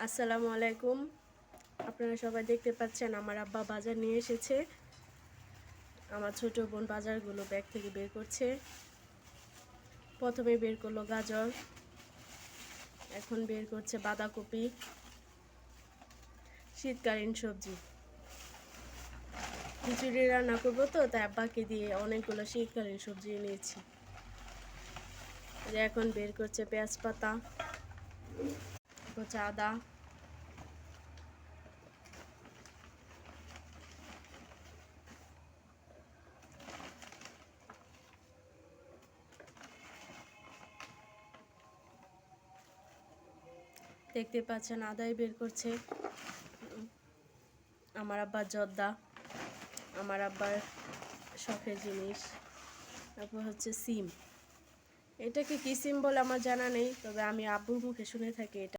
আসসালামু আলাইকুম। আপনারা সবাই দেখতে পাচ্ছেন আমার আব্বা বাজার নিয়ে এসেছে। আমার ছোট বোন বাজারগুলো ব্যাগ থেকে বের করছে। প্রথমে বের করলো গাজর, এখন বের করছে বাঁধাকপি, শীতকালীন সবজি। খিচুড়ি রান্না করবো তো, তাই আব্বাকে দিয়ে অনেকগুলো শীতকালীন সবজি নিয়েছি। এখন বের করছে পেঁয়াজ পাতা, হচ্ছে আদা, দেখতে পাচ্ছেন আদাই বের করছে। আমার আব্বার জর্দা, আমার আব্বার শখের জিনিস। তারপর হচ্ছে সিম। এটাকে কি সিম বলে আমার জানা নেই, তবে আমি আব্বুর মুখে শুনে থাকি এটা